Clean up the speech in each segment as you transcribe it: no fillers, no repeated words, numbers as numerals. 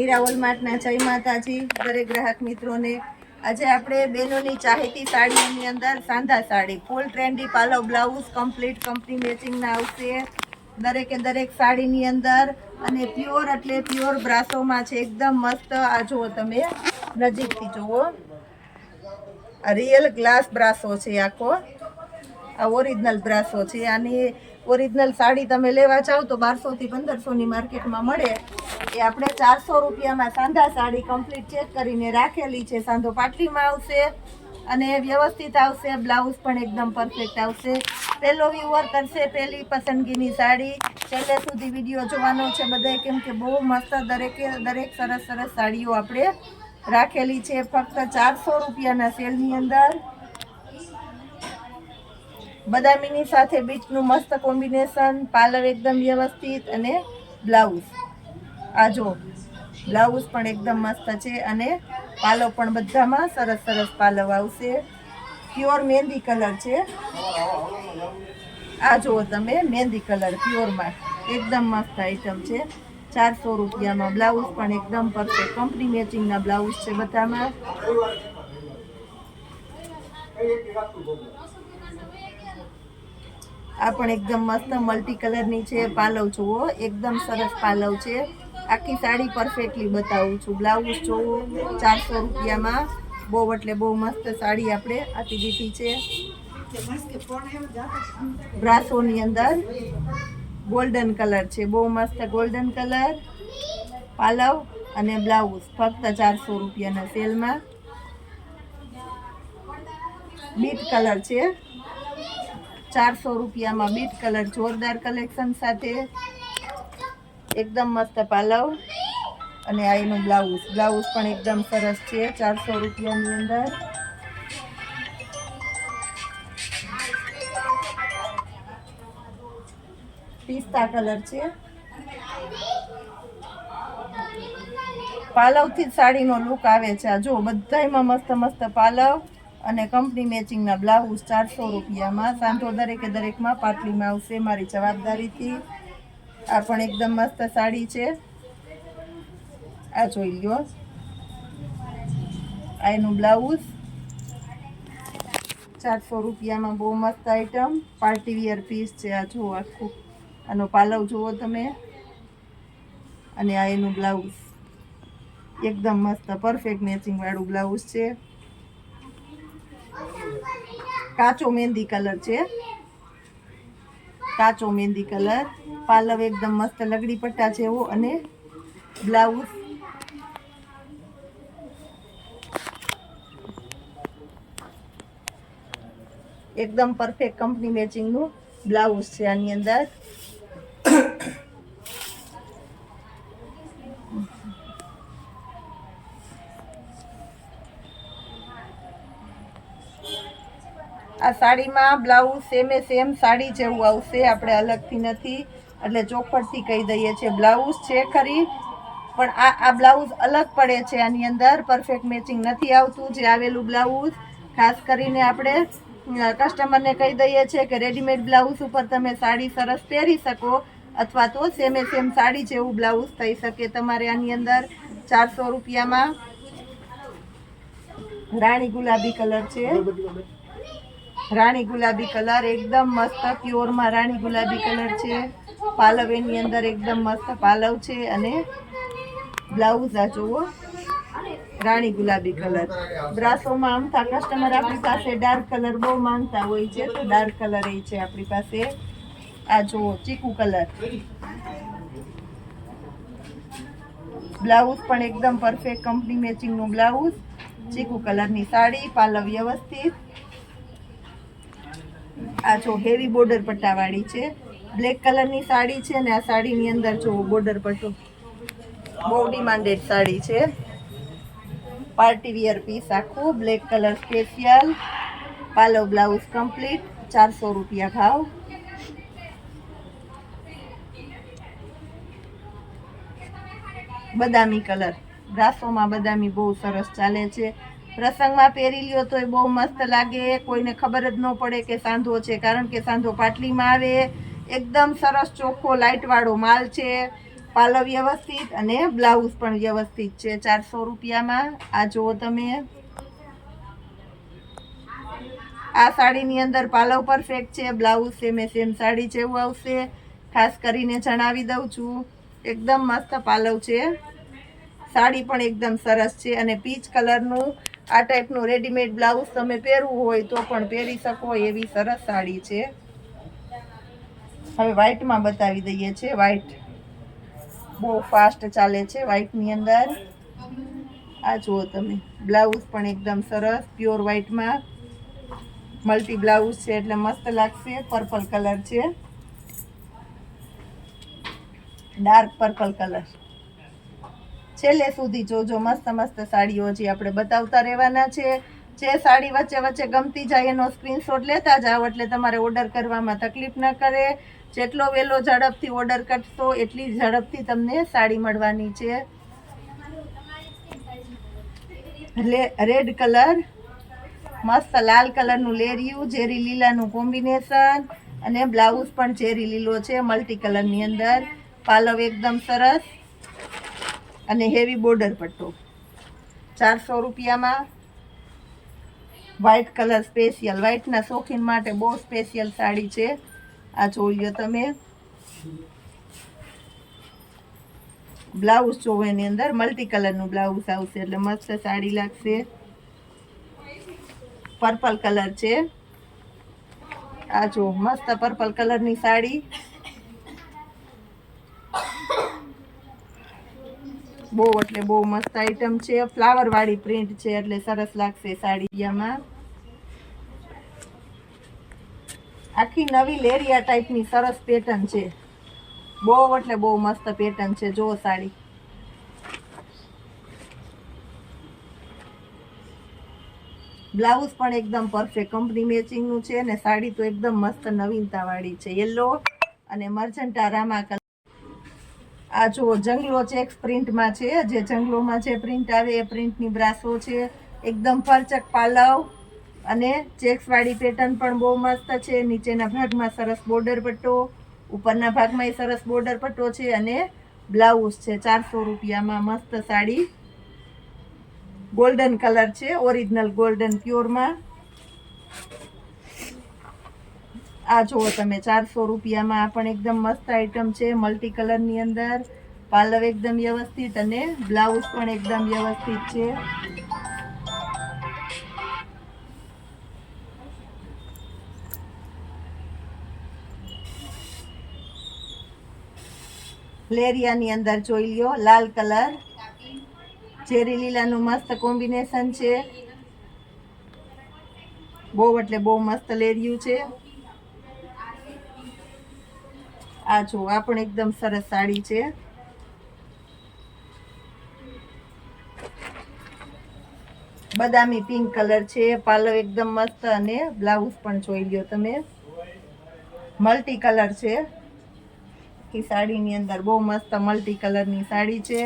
મીરા વોલમાર્ટના જય માતાજી દરેક ગ્રાહક મિત્રોને। આજે આપણે બહેનોની ચાહેતી સાડીઓની અંદર સાંધા સાડી ફૂલ ટ્રેન્ડી પાલવ બ્લાઉઝ કમ્પ્લીટ કંપની મેચિંગના આવશે દરેકે દરેક સાડીની અંદર અને પ્યોર એટલે પ્યોર બ્રાસોમાં છે એકદમ મસ્ત। આ જુઓ તમે નજીકથી જુઓ, આ રિયલ ગ્લાસ બ્રાસો છે આખો, આ ઓરિજિનલ બ્રાસો છે। આની ઓરિજિનલ સાડી તમે લેવા જાઓ તો 1200 થી 1500ની માર્કેટમાં મળે, એ આપણે 400 રૂપિયામાં સાંધા સાડી કમ્પ્લીટ ચેક કરીને રાખેલી છે। સાંધો પાટલીમાં આવશે અને વ્યવસ્થિત આવશે, બ્લાઉઝ પણ એકદમ પરફેક્ટ આવશે। પહેલો વ્યુઅર કરશે પહેલી પસંદગીની સાડી, છેલ્લે સુધી વિડીયો જોવાનો છે બધાય, કેમ કે બહુ મસ્ત દરેકે દરેક સરસ સરસ સાડીઓ આપણે રાખેલી છે ફક્ત 400 રૂપિયાના સેલની અંદર। બદામીની સાથે બીચનું મસ્ત કોમ્બિનેશન, પાલવ એકદમ વ્યવસ્થિત અને બ્લાઉઝ આ જો બ્લાઉઝ પણ એકદમ મસ્ત છે અને પાલવ પણ બધામાં સરસ સરસ પાલવ આવશે। પ્યોર મહેંદી કલર છે, આ જુઓ તમે મહેંદી કલર પ્યોરમાં એકદમ મસ્ત આઈટમ છે। 400 રૂપિયામાં બ્લાઉઝ પણ એકદમ પરફેક્ટ કંપની મેચિંગના બ્લાઉઝ છે બધામાં। આ પણ એકદમ મસ્ત મલ્ટી કલરની છે, પાલવ જુઓ એકદમ સરસ પાલવ છે। આખી સાડી પરફેક્ટલી બતાવું છું, બ્લાઉઝ જુઓ 400 રૂપિયામાં બહુ એટલે બહુ મસ્ત સાડી આપણે આપી દીધી છે। બ્રાસોની અંદર ગોલ્ડન કલર છે, બહુ મસ્ત ગોલ્ડન કલર, પાલવ અને બ્લાઉઝ ફક્ત 400 રૂપિયાના સેલમાં। બીટ કલર છે 400 રૂપિયામાં, બીટ કલર જોરદાર કલેક્શન સાથે એકદમ મસ્ત પાલવ અને આ એનું બ્લાઉઝ, બ્લાઉઝ પણ એકદમ સરસ છે 400 રૂપિયાની અંદર। પિસ્તા કલર છે, પાલવથી જ સાડીનો લુક આવે છે। આ જો બધાયમાં મસ્ત મસ્ત પાલવ અને કંપની મેચિંગના બ્લાઉઝ 400 રૂપિયામાં। સાંધો દરેકે દરેકમાં પાટલીમાં આવશે મારી જવાબદારીથી। આ પણ એકદમ મસ્ત સાડી છે, આ જોઈ લ્યો, આ એનું બ્લાઉઝ 400 રૂપિયામાં બહુ મસ્ત આઈટમ પાર્ટી વિયર પીસ છે। આ જુઓ આખું, આનો પાલવ જુઓ તમે અને આ એનું બ્લાઉઝ એકદમ મસ્ત પરફેક્ટ મેચિંગ વાળું બ્લાઉઝ છે। કાચો મહેંદી કલર છે, કાચો મહેંદી કલર, પાલવ એકદમ મસ્ત લગડી પટ્ટા જેવો અને બ્લાઉઝ એકદમ પરફેક્ટ કંપની મેચિંગનું બ્લાઉઝ છે આની અંદર। આ સાડીમાં બ્લાઉઝ સેમે સેમ સાડી જેવું આવશે, આપણે અલગથી નથી એટલે ચોખવટથી કહી દઈએ છીએ। બ્લાઉઝ છે ખરી પણ આ બ્લાઉઝ અલગ પડે છે, આની અંદર પરફેક્ટ મેચિંગ નથી આવતું। જે આવેલું બ્લાઉઝ ખાસ કરીને આપણે કસ્ટમરને કહી દઈએ છીએ કે રેડીમેડ બ્લાઉઝ ઉપર તમે સાડી સરસ પહેરી શકો અથવા તો સેમે સેમ સાડી જેવું બ્લાઉઝ થઈ શકે તમારે। આની અંદર 400 રૂપિયામાં રાણી ગુલાબી કલર છે, રાણી ગુલાબી કલર એકદમ મસ્ત પ્યોરમાં રાણી ગુલાબી કલર છે, પાલવ એની અંદર એકદમ મસ્ત પાલવ છે અને બ્લાઉઝ આ જુઓ રાણી ગુલાબી કલર। બ્રાસોમાં અમથા કસ્ટમર આપણી પાસે ડાર્ક કલર બહુ માંગતા હોય છે તો ડાર્ક કલર એ છે આપણી પાસે। આ જુઓ ચીકુ કલર, બ્લાઉઝ પણ એકદમ પરફેક્ટ કંપની મેચિંગનું બ્લાઉઝ, ચીકુ કલરની સાડી, પાલવ વ્યવસ્થિત। આ જો હેવી બોર્ડર પટ્ટાવાળી છે, બ્લેક કલરની સાડી છે ને આ સાડીની અંદર જો બોર્ડર પટ્ટો બહુ ડિમાન્ડેડ સાડી છે, પાર્ટી વિયર પીસ આખું બ્લેક કલર સ્પેશિયલ, પાલવ બ્લાઉઝ કમ્પ્લીટ 400 રૂપિયા ભાવ। બદામી કલર, બ્રાસોમાં બદામી બહુ સરસ ચાલે છે, પ્રસંગમાં પહેરી લ્યો તો એ બહુ મસ્ત લાગે, કોઈને ખબર જ ન પડે કે સાંધો છે, કારણ કે સાંધો પાટલીમાં આવે, એકદમ સરસ ચોખ્ખો લાઇટ વાળો માલ છે। પાલો વ્યવસ્થિત અને બ્લાઉઝ પણ વ્યવસ્થિત છે 400 રૂપિયામાં. આ જુઓ તમે, આ સાડીની અંદર પાલો પરફેક્ટ છે, બ્લાઉઝ સેમે સેમ સાડી જેવું આવશે. ખાસ કરીને જણાવી દઉં છું, એકદમ મસ્ત પાલવ છે. સાડી પણ એકદમ સરસ છે અને પીચ કલરનું આ ટાઈપનું રેડીમેડ બ્લાઉઝ તમે પહેરવું હોય તો પણ પહેરી શકો એવી સરસ સાડી છે. હવે વ્હાઈટમાં બતાવી દઈએ છીએ. વ્હાઈટ બહુ ફાસ્ટ ચાલે છે વ્હાઈટની અંદર. આ જુઓ તમે, બ્લાઉઝ પણ એકદમ સરસ પ્યોર વ્હાઈટમાં મલ્ટી બ્લાઉઝ છે એટલે મસ્ત લાગશે. પર્પલ કલર છે, ડાર્ક પર્પલ કલર. છેલ્લે સુધી જોજો, મસ્ત મસ્ત સાડીઓ હજી આપણે બતાવતા રહેવાના છે. જે સાડી વચ્ચે વચ્ચે ગમતી જાય એનો સ્ક્રીનશોટ લેતા જાઓ એટલે તમારે ઓર્ડર કરવામાં તકલીફ ન કરે. જેટલો વહેલો ઝડપથી ઓર્ડર કરશો એટલી ઝડપથી તમને સાડી મળવાની છે. રેડ કલર, મસ્ત લાલ કલરનું લેરિયું, ઝેરી લીલાનું કોમ્બિનેશન અને બ્લાઉઝ પણ ઝેરી લીલો છે મલ્ટી કલરની અંદર. પાલવ એકદમ સરસ અને હેવી બોર્ડર પટ્ટો 400 રૂપિયામાં. વ્હાઈટ કલર સ્પેશિયલ, વ્હાઈટના શોખીન માટે બહુ સ્પેશિયલ સાડી છે. આ જોઈ લો તમે, બ્લાઉઝ જોવો એની અંદર મલ્ટી કલરનું બ્લાઉઝ આવશે એટલે મસ્ત સાડી લાગશે. પર્પલ કલર છે, આ જો મસ્ત પર્પલ કલરની સાડી. બહુ એટલે બહુ મસ્ત આઈટમ છે. ફ્લાવર વાળી પ્રિન્ટ છે એટલે સરસ લાગશે સાડીયામાં. આખી નવી લેરિયા ટાઈપની સરસ પેટર્ન છે. બહુ એટલે બહુ મસ્ત પેટર્ન છે. જો સાડી બ્લાઉઝ પણ એકદમ પરફેક્ટ કંપની મેચિંગનું છે અને સાડી તો એકદમ મસ્ત નવીનતા વાળી છે. યલો અને મર્જન્ટા રામા કલર. આ જુઓ, જંગલો ચેક્સ પ્રિન્ટમાં છે. જે જંગલોમાં જે પ્રિન્ટ આવે એ પ્રિન્ટની બ્રાસો છે. એકદમ પરચક પાલવ અને ચેક્સ વાળી પેટર્ન પણ બહુ મસ્ત છે. નીચેના ભાગમાં સરસ બોર્ડર પટ્ટો, ઉપરના ભાગમાં સરસ બોર્ડર પટ્ટો છે અને બ્લાઉઝ છે 400 રૂપિયામાં. મસ્ત સાડી, ગોલ્ડન કલર છે, ઓરિજિનલ ગોલ્ડન પ્યોરમાં. આ જુઓ તમે, 400 રૂપિયામાં. આ પણ એકદમ મસ્ત આઈટમ છે મલ્ટી કલરની અંદર. પાલવ એકદમ વ્યવસ્થિત અને બ્લાઉઝ પણ એકદમ વ્યવસ્થિત છે. લેરિયાની અંદર જોઈ લ્યો, લાલ કલર, ચેરી લીલાનું મસ્ત કોમ્બિનેશન છે. બહુ એટલે બહુ મસ્ત લેરિયું છે. આ જો, આ પણ એકદમ સરસ સાડી છે. બદામી પિંક કલર છે. પાલવ એકદમ મસ્ત અને બ્લાઉઝ પણ જોઈ લ્યો તમે, મલ્ટી કલર છે. સાડીની અંદર બહુ મસ્ત મલ્ટી કલરની સાડી છે.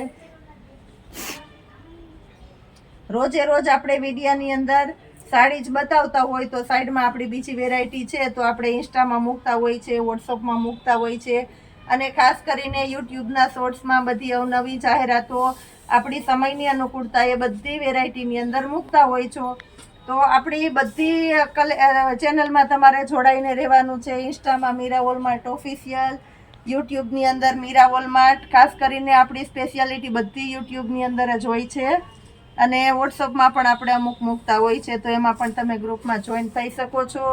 રોજે રોજ આપણે વિડીયાની અંદર સાડી જ બતાવતા હોય તો સાઈડમાં આપણી બીજી વેરાયટી છે તો આપણે ઇન્સ્ટામાં મૂકતા હોય છે, વોટ્સઅપમાં મૂકતા હોય છે અને ખાસ કરીને યુટ્યુબના શોર્ટ્સમાં બધી અવનવી જાહેરાતો આપણી સમયની અનુકૂળતા એ બધી વેરાયટીની અંદર મૂકતા હોય છો. તો આપણી બધી ચેનલમાં તમારે જોડાઈને રહેવાનું છે. ઇન્સ્ટામાં મીરા વોલમાર્ટ ઓફિશિયલ, યુટ્યુબની અંદર મીરા વોલમાર્ટ. ખાસ કરીને આપણી સ્પેશિયાલિટી બધી યુટ્યુબની અંદર જ હોય છે અને વોટ્સઅપમાં પણ આપણે અમુક મૂકતા હોય છે તો એમાં પણ તમે ગ્રુપમાં જોઈન થઈ શકો છો.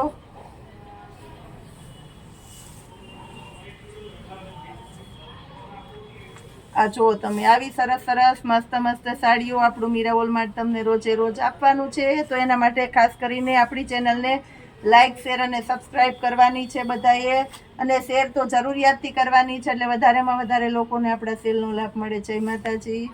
આ જુઓ તમે, આવી સરસ સરસ મસ્ત મસ્ત સાડીઓ આપણું મીરા વોલમાર્ટ તમને રોજે રોજ આપવાનું છે. તો એના માટે ખાસ કરીને આપણી ચેનલને લાઇક, શેર અને સબસ્ક્રાઈબ કરવાની છે બધાએ, અને શેર તો જરૂરિયાતથી કરવાની છે એટલે વધારેમાં વધારે લોકોને આપણા સેલનો લાભ મળે. જય માતાજી.